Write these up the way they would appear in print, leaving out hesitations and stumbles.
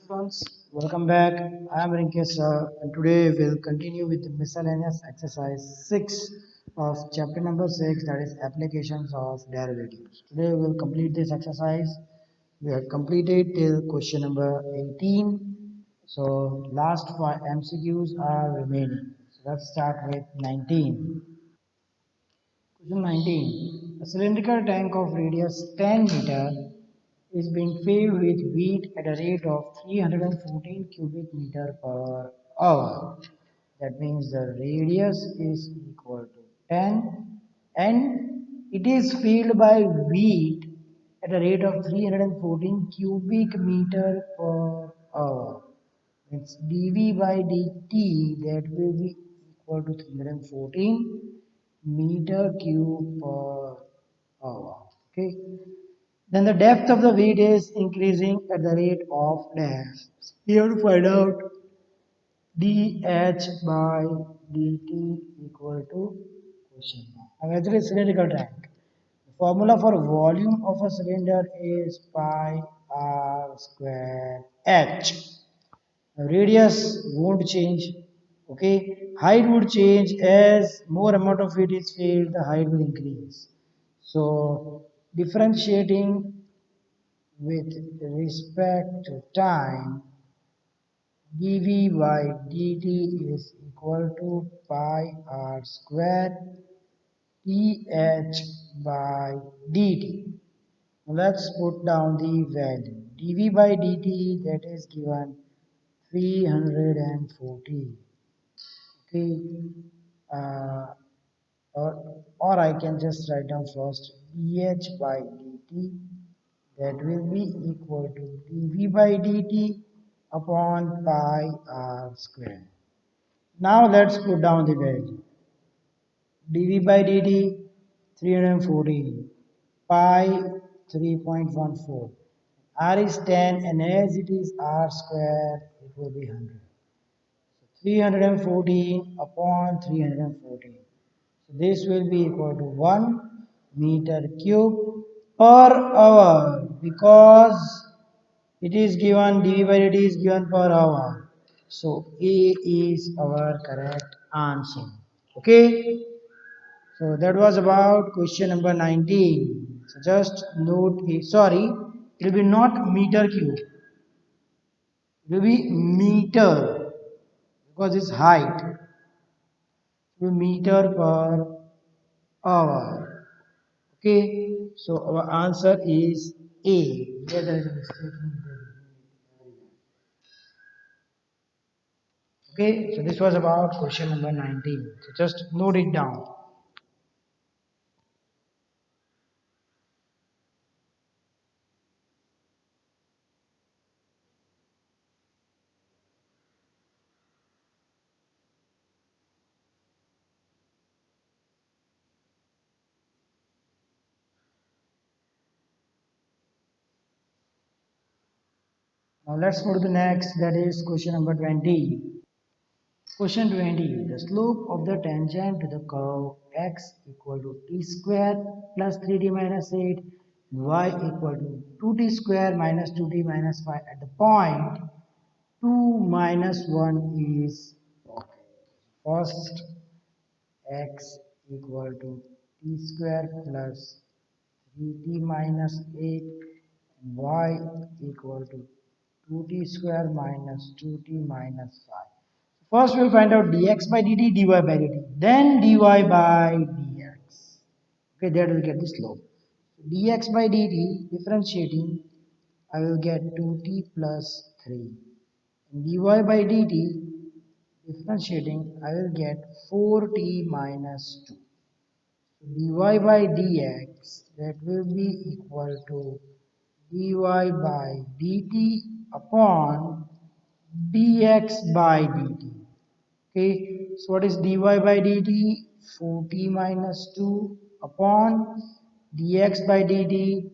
Friends, welcome back. I am Rinkesh and today we'll continue with the miscellaneous exercise 6 of chapter number 6, that is applications of derivatives. Today we'll complete this exercise. We have completed till question number 18. So last 5 MCQs are remaining. So let's start with 19. Question 19. A cylindrical tank of radius 10 meter is being filled with wheat at a rate of 314 cubic meter per hour. That means the radius is equal to 10 and it is filled by wheat at a rate of 314 cubic meter per hour. It's dV by dt that will be equal to 314 meter cube per hour. Okay. Then the depth of the weed is increasing at the rate of dash. Here to find out dH by dt equal to question mark. Now actually cylindrical tank. The formula for volume of a cylinder is pi r square h. Radius won't change. Okay, height would change as more amount of it is filled, the height will increase. So differentiating with respect to time, dv by dt is equal to pi r square dh by dt. Let's put down the value. dv by dt, that is given 340. Okay, uh, or I can just write down first dh by dt, that will be equal to dv by dt upon pi r square. Now let's put down the value. dv by dt 314, pi 3.14, r is 10 and as it is r square it will be 100. 314 upon 314. So this will be equal to 1 meter cube per hour because it is given dv by dt is given per hour. So A is our correct answer. Okay. So that was about question number 19. So just note it. Sorry, it will be not meter cube. It will be meter because it's height. Meter per hour. Okay, so our answer is A. Here there is a mistake in the. Okay, so this was about question number 19. So just note it down. Now let's move to the next, that is question number 20. Question 20. The slope of the tangent to the curve x equal to t square plus 3t minus 8 and y equal to 2t square minus 2t minus 5 at the point 2 minus 1 is okay. First x equal to t square plus 3t minus 8 and y equal to 2t square minus 2t minus 5. First we'll find out dx by dt, dy by dt, then dy by dx. Okay, that will get the slope. Dx by dt, differentiating, I will get 2t plus 3. And dy by dt, differentiating, I will get 4t minus 2. So dy by dx, that will be equal to dy by dt upon dx by dt. Okay, so what is dy by dt? 4t minus 2 upon dx by dt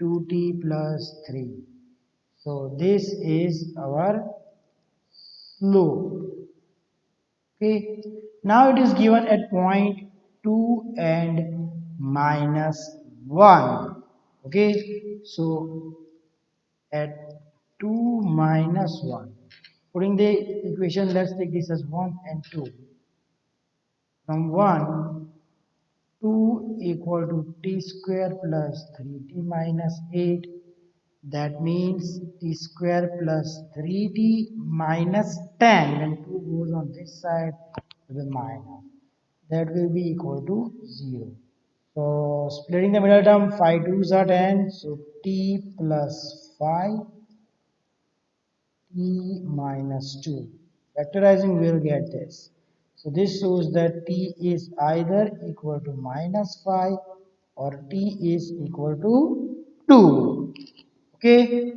2t plus 3. So this is our slope. Okay, now it is given at point 2 and minus 1. Okay, so at 2 minus 1. Putting the equation, let's take this as 1 and 2. From 1, 2 equal to t square plus 3t minus 8. That means t square plus 3t minus 10. When 2 goes on this side, it will be minus. That will be equal to 0. So splitting the middle term, 5 2s are 10. So t plus 5 t minus 2. Factorizing will get this. So this shows that t is either equal to minus 5 or t is equal to 2. Okay.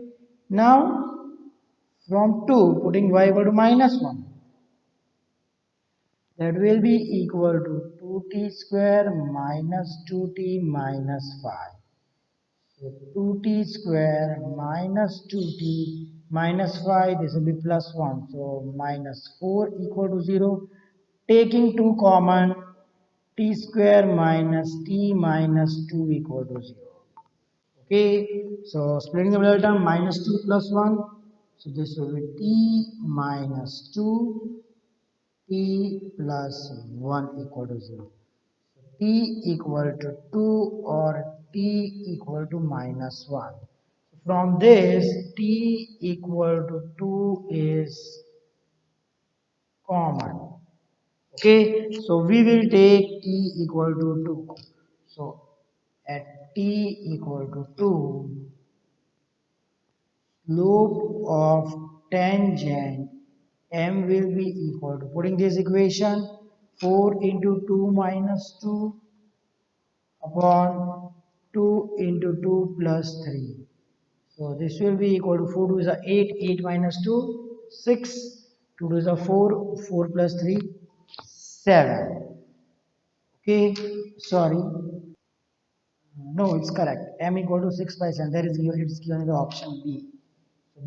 Now from 2 putting y equal to minus 1. That will be equal to 2t square minus 2t minus 5. So 2t square minus 2t minus 5, this will be plus 1. So minus 4 equal to 0. Taking 2 common, t square minus t minus 2 equal to 0. Okay, so splitting the middle term, minus 2 plus 1. So this will be t minus 2, t plus 1 equal to 0. T equal to 2 or t equal to minus 1. From this, t equal to 2 is common. Okay, so we will take t equal to 2. So at t equal to 2, slope of tangent m will be equal to, putting this equation, 4 into 2 minus 2 upon 2 into 2 plus 3. So this will be equal to 4 to the 8, 8 minus 2, 6, 2 to the 4, 4 plus 3, 7. Okay, sorry. No, it's correct. M equal to 6 by 7. That is given, it's given in the option B.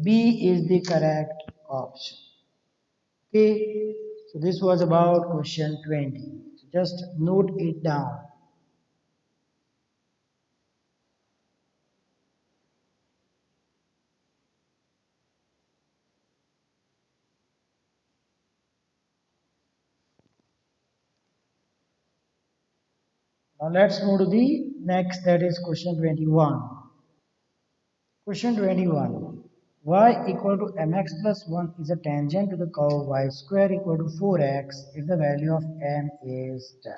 B is the correct option. Okay, so this was about question 20. So just note it down. Now let's move to the next, that is question 21. Question 21. Y equal to mx plus 1 is a tangent to the curve y square equal to 4x if the value of m is 10.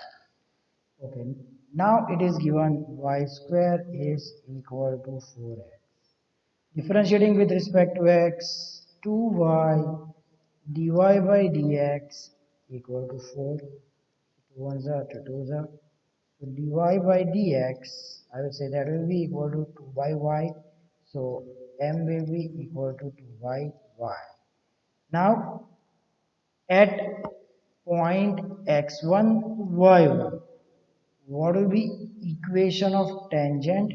Okay, now it is given y square is equal to 4x. Differentiating with respect to x, 2y dy by dx equal to 4. 2 ones are 2 twos are. So dy by dx, I will say that will be equal to 2 by y. So m will be equal to 2 by y. Now at point x1, y1, what will be equation of tangent?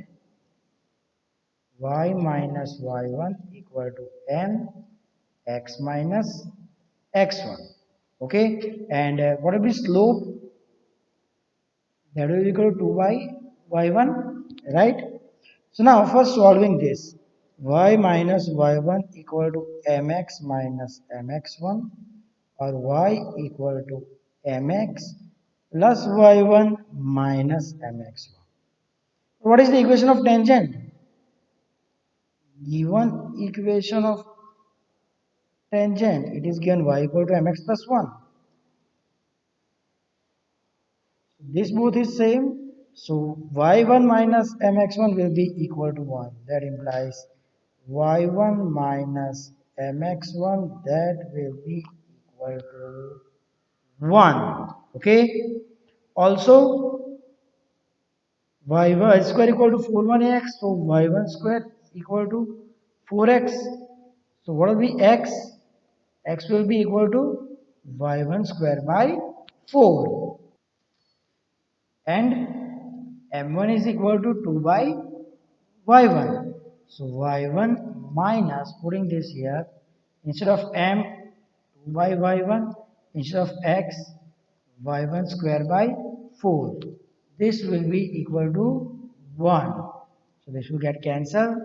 Y minus y1 equal to m x minus x1. Okay, and what will be slope? That will be equal to 2 by y1, right? So now for solving this, y minus y1 equal to mx minus mx1 or y equal to mx plus y1 minus mx1. What is the equation of tangent? Given equation of tangent, it is given y equal to mx plus 1. This both is same. So y1 minus mx1 will be equal to 1. That implies y1 minus mx1, that will be equal to 1. Okay. Also y1 square equal to 4x. So y1 square equal to 4x. So what will be x? X will be equal to y1 square by 4. And m1 is equal to 2 by y1. So y1 minus, putting this here, instead of m, 2 by y1, instead of x, y1 square by 4. This will be equal to 1. So this will get cancelled.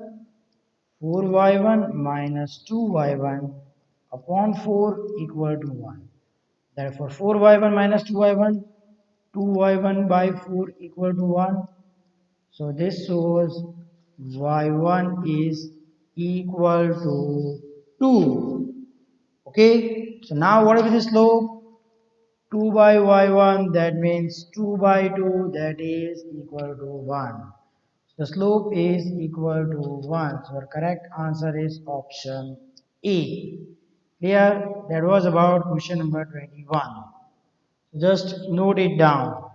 4y1 minus 2y1 upon 4 equal to 1. Therefore, 4y1 minus 2y1, 2y1 by 4 equal to 1. So this shows y1 is equal to 2. Okay, so now what will be the slope? 2 by y1, that means 2 by 2, that is equal to 1. The slope is equal to 1. So our correct answer is option A. Here, that was about question number 21. Just note it down.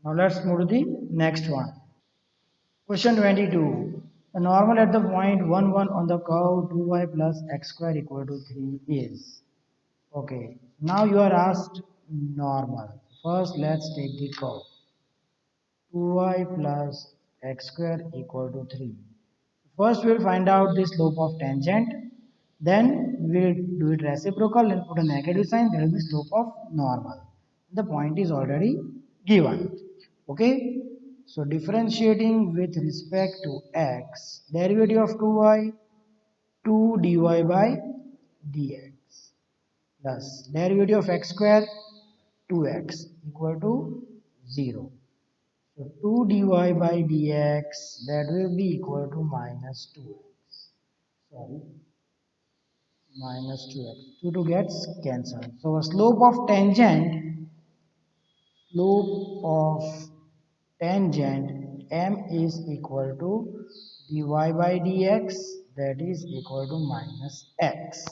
Now let's move to the next one. Question 22. The normal at the point 1, 1 on the curve 2y plus x square equal to 3 is. Okay. Now you are asked normal. First, let's take the curve. 2y plus x square equal to 3. First, we'll find out the slope of tangent. Then, we'll do it reciprocal and put a negative sign. There will be slope of normal. The point is already given. Okay. So, differentiating with respect to x, derivative of 2y, 2 dy by dx plus derivative of x square, 2x equal to 0. So 2 dy by dx, that will be equal to minus 2x. Sorry, minus 2x. 2 gets cancelled. So slope of tangent m is equal to dy by dx, that is equal to minus x.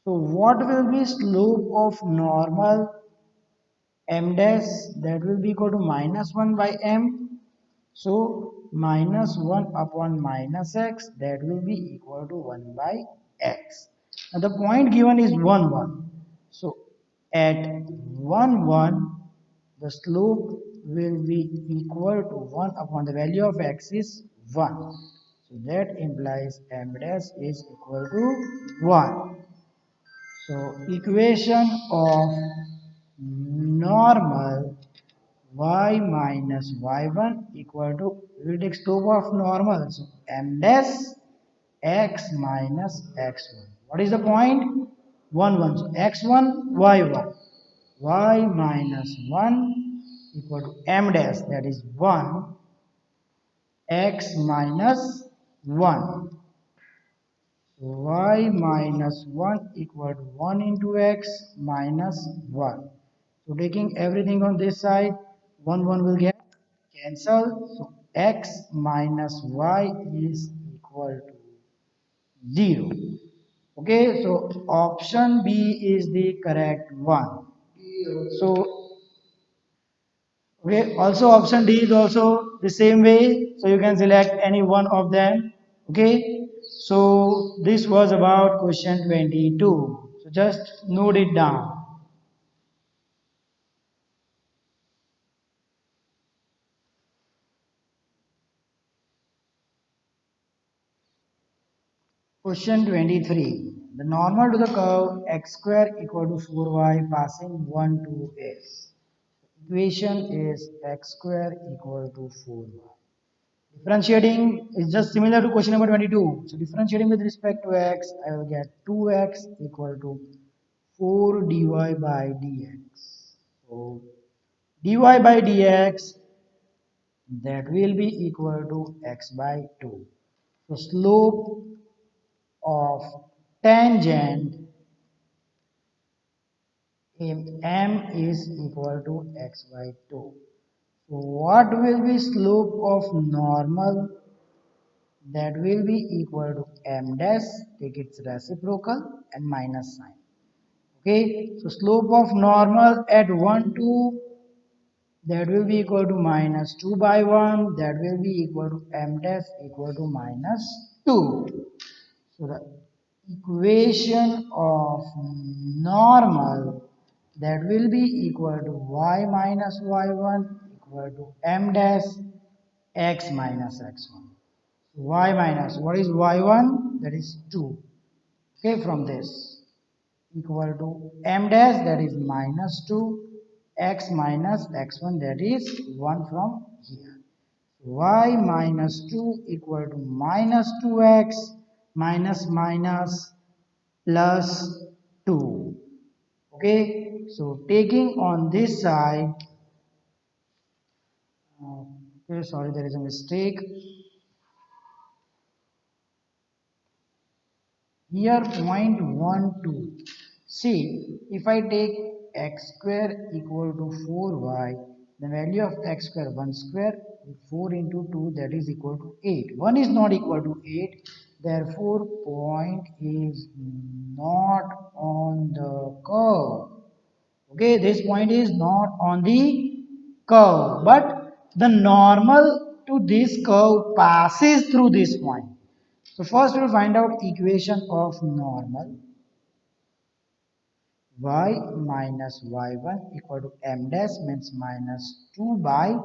So what will be slope of normal m dash, that will be equal to minus 1 by m. So minus 1 upon minus x, that will be equal to 1 by x. Now the point given is 1 1. So at 1 1, the slope will be equal to 1 upon the value of x is 1. So that implies m dash is equal to 1. So equation of normal y minus y1 equal to, we will take slope of normal, so m dash x minus x1. What is the point? 1 1. So x1 y1, y minus 1 equal to m dash, that is 1, x minus 1. Y minus 1 equal to 1 into x minus 1. So taking everything on this side, 1 1 will get cancelled. So x minus y is equal to 0. Okay, so option B is the correct one. So okay, also option D is also the same way. So you can select any one of them. Okay, so this was about question 22. So just note it down. Question 23. The normal to the curve x square equal to 4y passing 1 to s. Equation is x square equal to 4y. Differentiating is just similar to question number 22. So differentiating with respect to x, I will get 2x equal to 4 dy by dx. So dy by dx, that will be equal to x by 2. So slope of tangent m is equal to x by 2. So what will be slope of normal? That will be equal to m dash, take its reciprocal and minus sign. Okay, so slope of normal at 1 2, that will be equal to minus 2 by 1, that will be equal to m dash equal to minus 2. So the equation of normal, that will be equal to y minus y1 equal to m dash x minus x1. Y minus, what is y1? That is 2. Okay, from this. equal to m dash, that is minus 2, x minus x1, that is 1 from here. Y minus 2 equal to minus 2x minus minus plus 2. Okay, so taking on this side, okay, sorry, there is a mistake. Here point 1 2. See, if I take x square equal to 4y, the value of x square 1 square, 4 into 2, that is equal to 8. 1 is not equal to 8, therefore point is not on the curve. Okay, this point is not on the curve, but the normal to this curve passes through this point. So first we will find out equation of normal. Y minus y1 equal to m dash means minus 2 by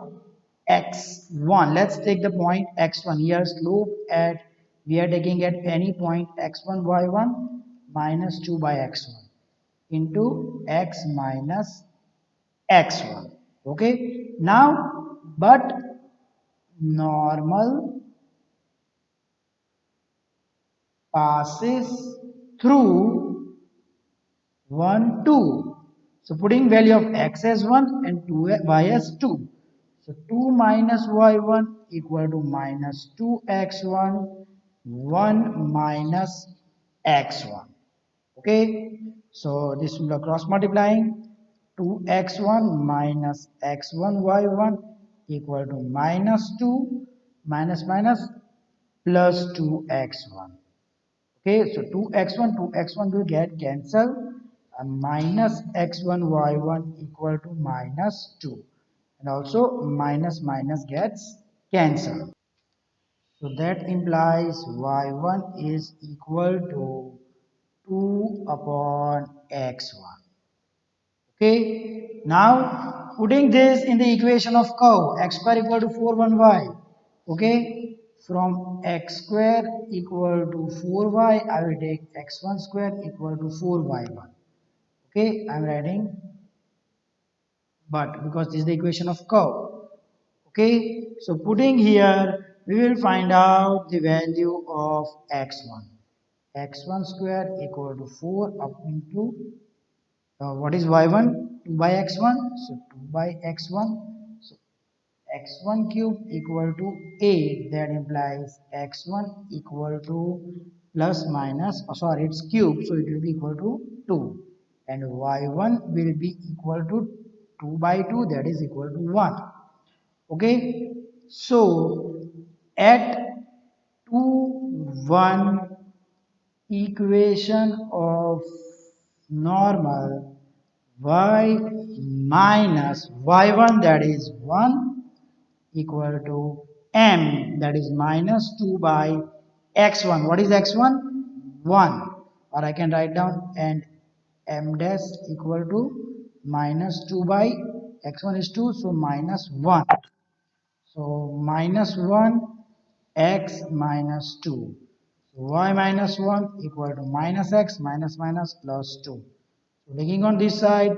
x1. Let's take the point x1 here. Slope at, we are taking at any point x1 y1 minus 2 by x1 into x minus x1. Okay, now but normal passes through 1 2. So putting value of x as 1 and 2 y as 2. So 2 minus y1 equal to minus 2x1, 1 minus x1. Okay, so this will be cross multiplying. 2x1 minus x1 y1 equal to minus 2 minus minus plus 2x1. Okay, so 2x1 will get cancelled, and minus x1 y1 equal to minus 2, and also minus minus gets cancelled. So that implies y1 is equal to 2 upon x1. Okay, now putting this in the equation of curve, x square equal to 4 1 y. Okay, from x square equal to 4y, I will take x1 square equal to 4y1. Okay, I am writing but because this is the equation of curve. Okay, so putting here, we will find out the value of x1. x1 square equal to 4 up into what is y1? 2 by x1. So 2 by x1. So x1 cube equal to 8. That implies x1 equal to plus minus, oh, sorry, it's cube. So it will be equal to 2. And y1 will be equal to 2 by 2. That is equal to 1. Okay. So at 2 1 equation of normal, y minus y1, that is 1, equal to m, that is minus 2 by x1. What is x1? 1. Or I can write down, and m dash equal to minus 2 by x1 is 2, so minus 1. So minus 1 x minus 2. So y minus 1 equal to minus x minus minus plus 2. So taking on this side,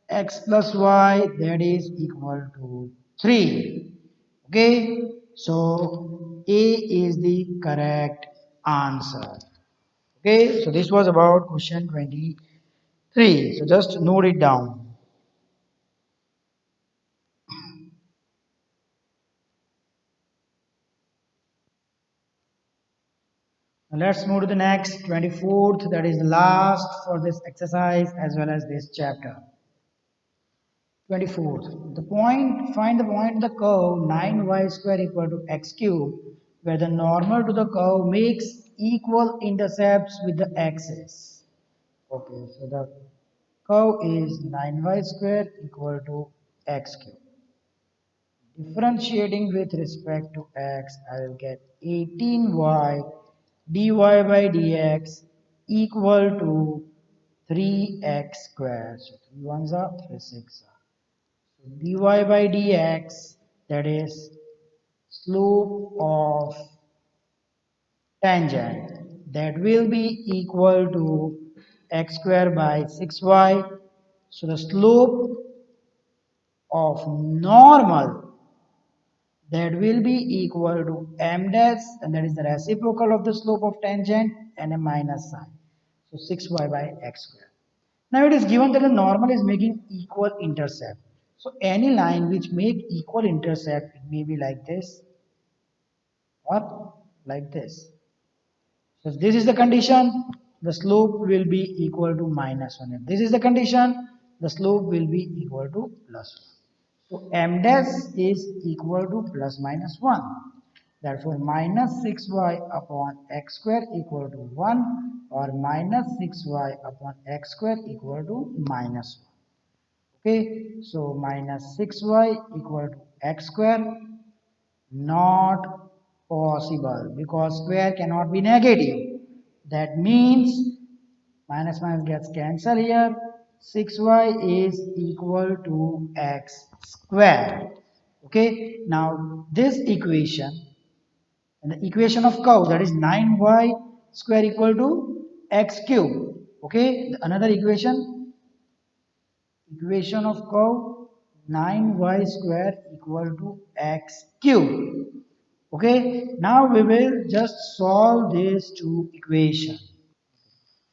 x plus y, that is equal to 3. Okay, so A is the correct answer. Okay, so this was about question 23. So just note it down. Now let's move to the next 24th, that is the last for this exercise as well as this chapter. 24th. The point, find the point in the curve 9y square equal to x cube, where the normal to the curve makes equal intercepts with the axis. Okay, so the curve is 9y square equal to x cube. Differentiating with respect to x, I will get 18y dy by dx equal to 3x square. So 3 ones are 3 6 are. So dy by dx, that is slope of tangent, that will be equal to x square by 6y. So the slope of normal, that will be equal to m dash, and that is the reciprocal of the slope of tangent, and a minus sign. So 6y by x square. Now it is given that the normal is making equal intercept. So any line which make equal intercept, it may be like this or like this. So if this is the condition, the slope will be equal to minus 1. If this is the condition, the slope will be equal to plus 1. So m dash is equal to plus minus 1. Therefore, minus 6y upon x square equal to 1, or minus 6y upon x square equal to minus 1. Okay, so minus 6y equal to x square, not possible because square cannot be negative. That means minus minus gets cancelled here. 6y is equal to x square. Okay, now this equation, and the equation of curve, that is 9y square equal to x cube. Okay, another equation of curve, 9y square equal to x cube. Okay, now we will just solve these two equations.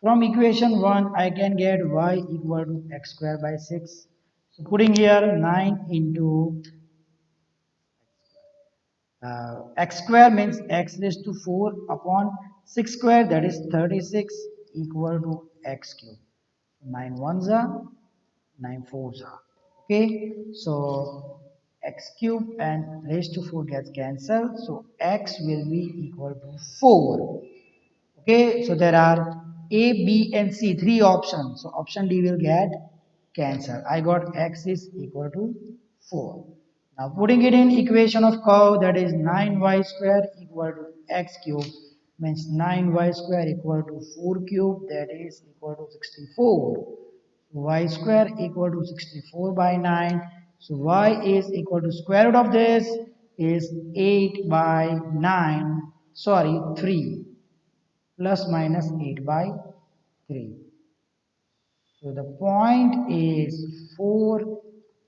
From equation 1, I can get y equal to x square by 6. So putting here 9 into x square means x raised to 4 upon 6 square, that is 36 equal to x cube. 9 ones are 9 fours are. Okay, so x cube and raised to 4 gets cancelled, so x will be equal to 4. Okay, so there are A, B, and C, three options. So option D will get cancelled. I got x is equal to 4. Now putting it in equation of curve, that is 9y square equal to x cube, means 9y square equal to 4 cube, that is equal to 64. Y square equal to 64 by 9. So y is equal to square root of this is 8 by 9, sorry 3, plus minus 8 by 3. So the point is 4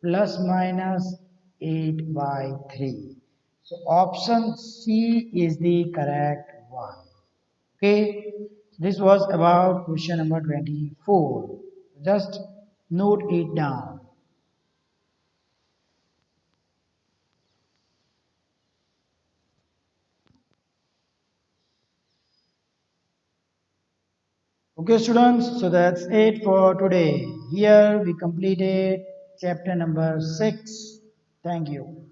plus minus 8 by 3. So option C is the correct one. Okay, this was about question number 24. Just note it down. Okay, students, so that's it for today. Here we completed chapter number 6. Thank you.